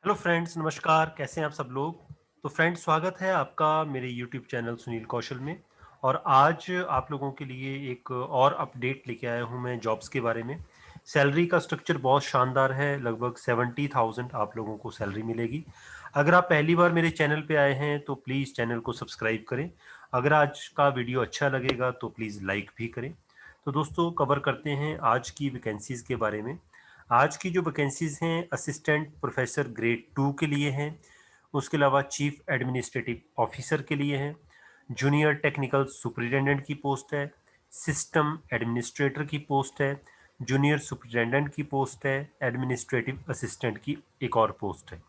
Hello friends, नमस्कार। कैसे हैं आप सब लोग। तो फ्रेंड्स, स्वागत है आपका मेरे यूट्यूब चैनल सुनील कौशल में। और आज आप लोगों के लिए एक और अपडेट लेके आया हूं मैं जॉब्स के बारे में। सैलरी का स्ट्रक्चर बहुत शानदार है। लगभग 70,000 आप लोगों को सैलरी मिलेगी। अगर आप पहली बार मेरे चैनल पे आए हैं तो प्लीज़ चैनल को सब्सक्राइब करें। अगर आज का वीडियो अच्छा लगेगा तो प्लीज़ लाइक भी करें। तो दोस्तों, कवर करते हैं आज की वैकेंसीज़ के बारे में। आज की जो वैकेंसीज हैं, असिस्टेंट प्रोफेसर ग्रेड 2 के लिए हैं। उसके अलावा चीफ एडमिनिस्ट्रेटिव ऑफिसर के लिए है। जूनियर टेक्निकल सुपरिटेंडेंट की पोस्ट है। सिस्टम एडमिनिस्ट्रेटर की पोस्ट है। जूनियर सुपरिटेंडेंट की पोस्ट है। एडमिनिस्ट्रेटिव असिस्टेंट की एक और पोस्ट है।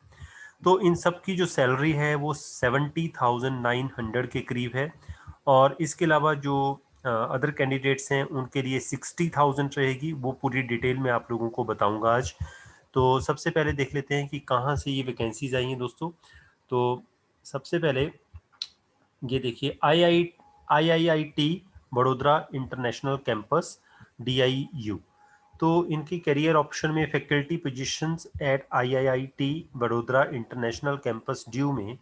तो इन सब की जो सैलरी है वो 70,900 के करीब है। और इसके अलावा जो अदर कैंडिडेट्स हैं उनके लिए 60,000 रहेगी। वो पूरी डिटेल में आप लोगों को बताऊंगा आज। तो सबसे पहले देख लेते हैं कि कहाँ से ये वैकेंसीज आई हैं दोस्तों। तो सबसे पहले ये देखिए, IIIT Vadodara international campus, DIU। तो इनकी करियर ऑप्शन में faculty positions at IIIT Vadodara international campus Diu में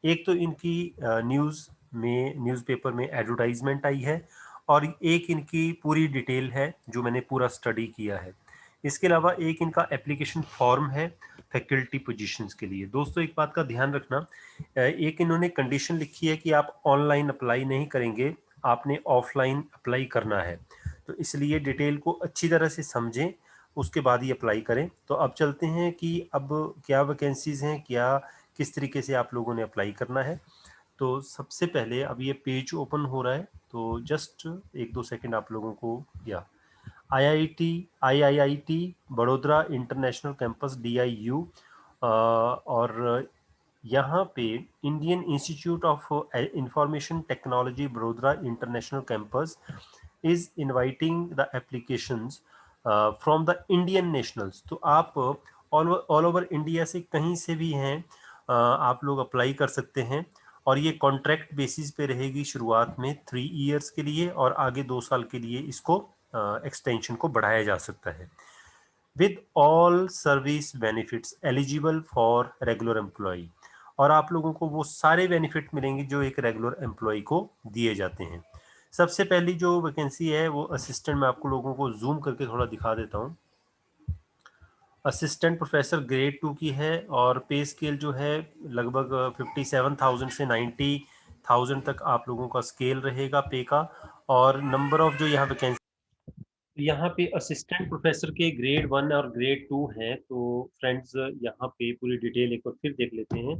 एक तो इनकी न्यूज़पेपर में एडवर्टाइजमेंट आई है। और एक इनकी पूरी डिटेल है जो मैंने पूरा स्टडी किया है। इसके अलावा एक इनका एप्लीकेशन फॉर्म है फैकल्टी पोजीशंस के लिए। दोस्तों, एक बात का ध्यान रखना, एक इन्होंने कंडीशन लिखी है कि आप ऑनलाइन अप्लाई नहीं करेंगे, आपने ऑफलाइन अप्लाई करना है। तो इसलिए डिटेल को अच्छी तरह से समझें, उसके बाद ही अप्लाई करें। तो अब चलते हैं कि अब क्या वैकेंसीज हैं, क्या किस तरीके से आप लोगों ने अप्लाई करना है। तो सबसे पहले अब ये पेज ओपन हो रहा है, तो जस्ट एक दो सेकंड आप लोगों को या IIT Vadodara international campus, DIU। और यहाँ पे Indian institute of information technology Vadodara international campus is inviting the applications from the Indian nationals. तो आप ऑल ओवर इंडिया से कहीं से भी हैं, आप लोग अप्लाई कर सकते हैं। और ये कॉन्ट्रैक्ट बेसिस पे रहेगी शुरुआत में 3 इयर्स के लिए, और आगे 2 साल के लिए इसको एक्सटेंशन को बढ़ाया जा सकता है। With all service benefits eligible for regular employ. और आप लोगों को वो सारे बेनिफिट मिलेंगे जो एक रेगुलर एम्प्लॉय को दिए जाते हैं। सबसे पहली जो वैकेंसी है वो असिस्टेंट, मैं आपको लोगों को जूम करके थोड़ा दिखा देता हूँ। असिस्टेंट प्रोफेसर ग्रेड 2 की है। और पे स्केल जो है लगभग 57,000 से 90,000 तक आप लोगों का स्केल रहेगा पे का। और नंबर ऑफ जो यहाँ वैकेंसी, यहाँ पे असिस्टेंट प्रोफेसर के ग्रेड 1 और ग्रेड 2 हैं। तो फ्रेंड्स, यहाँ पे पूरी डिटेल एक बार फिर देख लेते हैं।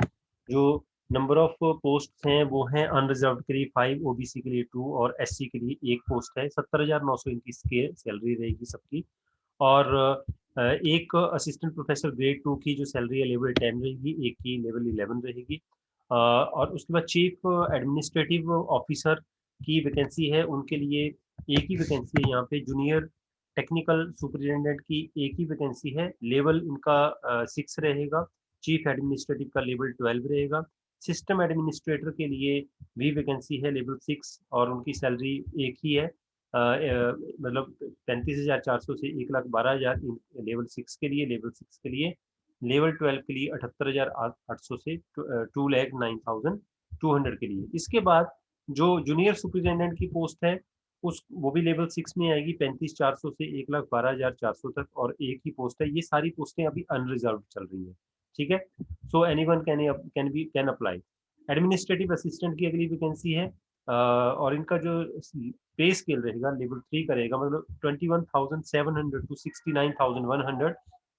जो नंबर ऑफ पोस्ट हैं वो हैं अनरिजर्व के लिए 5, OBC के लिए 2 और SC के लिए 1 पोस्ट है। 70,900 इनकी सैलरी रहेगी सबकी। और एक असिस्टेंट प्रोफेसर ग्रेड 2 की जो सैलरी है लेवल 10 रहेगी, एक की लेवल 11 रहेगी। और उसके बाद चीफ एडमिनिस्ट्रेटिव ऑफिसर की वैकेंसी है, उनके लिए एक ही वैकेंसी है। यहाँ पे जूनियर टेक्निकल सुपरिटेंडेंट की एक ही वैकेंसी है, लेवल इनका 6 रहेगा। चीफ एडमिनिस्ट्रेटिव का लेवल 12 रहेगा। सिस्टम एडमिनिस्ट्रेटर के लिए भी वैकेंसी है, लेवल 6, और उनकी सैलरी एक ही है। मतलब 35,400 से 1,12,000 लेवल 6 के लिए। लेवल 12 के लिए 78,800 से 2,09,200 के लिए। इसके बाद जो जूनियर सुपरिटेंडेंट की पोस्ट है, उस वो भी लेवल 6 में आएगी, 35,400 से 1,12,400 तक, और एक ही पोस्ट है। ये सारी पोस्टें अभी अनरिजर्व चल रही है। ठीक है। So anyone can apply. Administrative assistant की अगली वैकेंसी है। और इनका जो पे स्केल रहेगा लेवल 3 का रहेगा, मतलब 21,700 टू 69,100।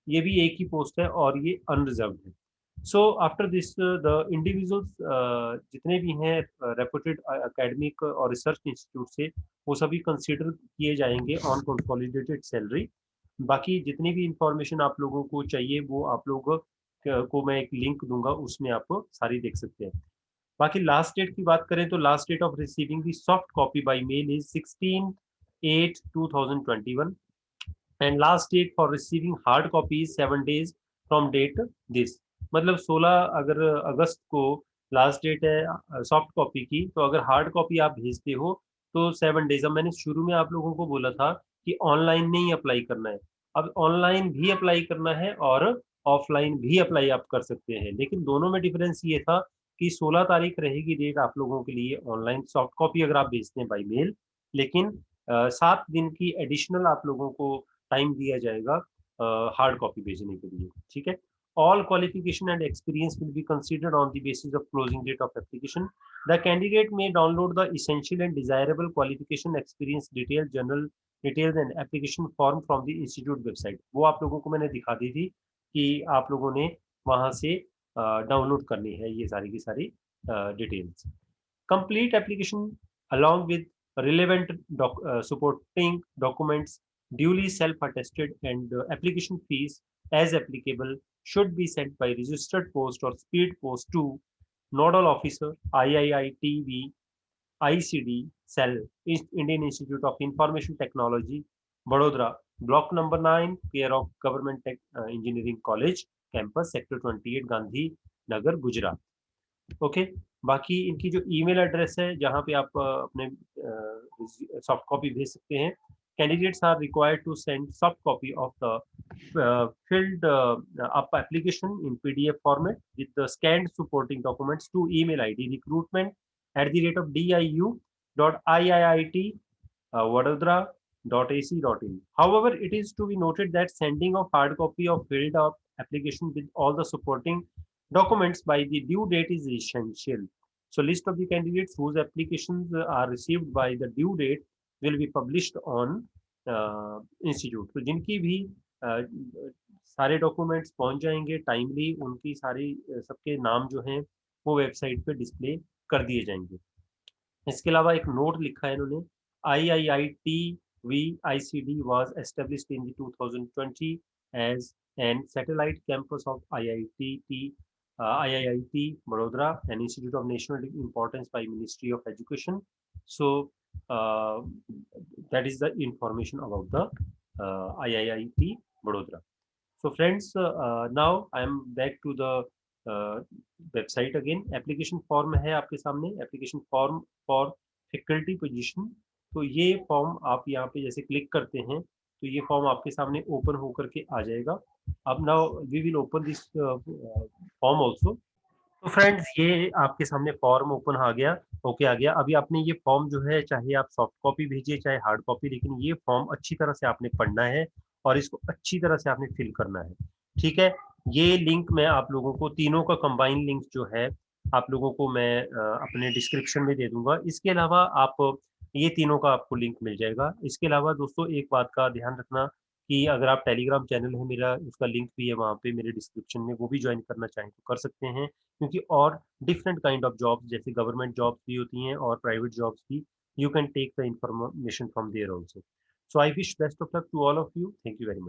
ये भी एक ही पोस्ट है और ये अनरिजर्व है। So after this the individuals जितने भी हैं रेपुटेड एकेडमिक और रिसर्च इंस्टीट्यूट से, वो सभी कंसीडर किए जाएंगे ऑन कंसोलिडेटेड सैलरी। बाकी जितनी भी इंफॉर्मेशन आप लोगों को चाहिए वो आप लोग को मैं एक लिंक दूंगा, उसमें आप सारी देख सकते हैं। बाकी लास्ट डेट की बात करें तो last date of receiving the soft copy by mail is 16/8/2021, and last date for receiving hard copy is 7 days from date this. मतलब 16 अगर अगस्त को लास्ट डेट है सॉफ्ट कॉपी की, तो अगर हार्ड कॉपी आप भेजते हो तो 7 days। अब मैंने शुरू में आप लोगों को बोला था कि ऑनलाइन नहीं अप्लाई करना है, अब ऑनलाइन भी अप्लाई करना है और ऑफलाइन भी अप्लाई आप कर सकते हैं। लेकिन दोनों में डिफरेंस ये था कि 16 तारीख रहेगी डेट आप लोगों के लिए ऑनलाइन सॉफ्ट कॉपी अगर आप भेजते हैं बाय मेल, लेकिन 7 दिन की एडिशनल आप लोगों को टाइम दिया जाएगा हार्ड कॉपी भेजने के लिए, ठीक है? All qualification and experience will be considered on the basis of closing date of application. The candidate may download the essential and desirable qualification experience detail general details and application form from the institute website. वो आप लोगों को मैंने दिखा दी थी कि आप लोगों ने वहाँ से डाउनलोड करनी है ये सारी की सारी details. Complete application along with relevant supporting documents duly self-attested and application fees as applicable should be sent by registered post or speed post to nodal officer IIITV ICD cell Indian Institute of Information Technology Vadodara block number 9 care of Government Tech Engineering College campus sector 28 Gandhi Nagar Gujarat। Okay, बाकी इनकी जो email address है जहाँ पे आप अपने soft copy भेज सकते हैं। Candidates are required to send soft copy of the filled up application in PDF format with the scanned supporting documents to email ID recruitment@diu.iiit vadodara.ac.in. However, it is to be noted that sending of hard copy of filled up application with all the supporting documents by the due date is essential. So list of the candidates whose applications are received by the due date will be published on institute. तो जिनकी भी सारे documents पहुंच जाएंगे timely, उनकी सारी सबके नाम जो हैं वो वेबसाइट पे डिस्प्ले कर दिए जाएंगे। इसके अलावा एक नोट लिखा है इन्होंने, IIIT VICD was established in the 2020 as an satellite campus of IIIT Vadodara, an institute of national importance by Ministry of Education. So uh, that is the information about the IIIT Vadodara. So friends, now I am back to the website again. Application form है आपके सामने, application form for faculty position. तो ये form आप यहाँ पे जैसे click करते हैं तो ये फॉर्म आपके सामने ओपन होकर के आ जाएगा। अब now we will open this form also. तो फ्रेंड्स ये आपके सामने फॉर्म ओपन आ गया, ओके आ गया। अभी आपने ये फॉर्म जो है चाहे आप सॉफ्ट कॉपी भेजिए चाहे हार्ड कॉपी, लेकिन ये फॉर्म अच्छी तरह से आपने पढ़ना है और इसको अच्छी तरह से आपने फिल करना है, ठीक है? ये लिंक मैं आप लोगों को तीनों का कंबाइन लिंक जो है आप लोगों को मैं अपने डिस्क्रिप्शन में दे दूंगा। इसके अलावा आप ये तीनों का आपको लिंक मिल जाएगा। इसके अलावा दोस्तों एक बात का ध्यान रखना कि अगर आप टेलीग्राम चैनल है मेरा, उसका लिंक भी है वहाँ पे मेरे डिस्क्रिप्शन में, वो भी ज्वाइन करना चाहें तो कर सकते हैं, क्योंकि और डिफरेंट काइंड ऑफ जॉब्स जैसे गवर्नमेंट जॉब्स भी होती हैं और प्राइवेट जॉब्स भी, you can take the information from there also. So I wish best of luck to all of you. Thank you very much.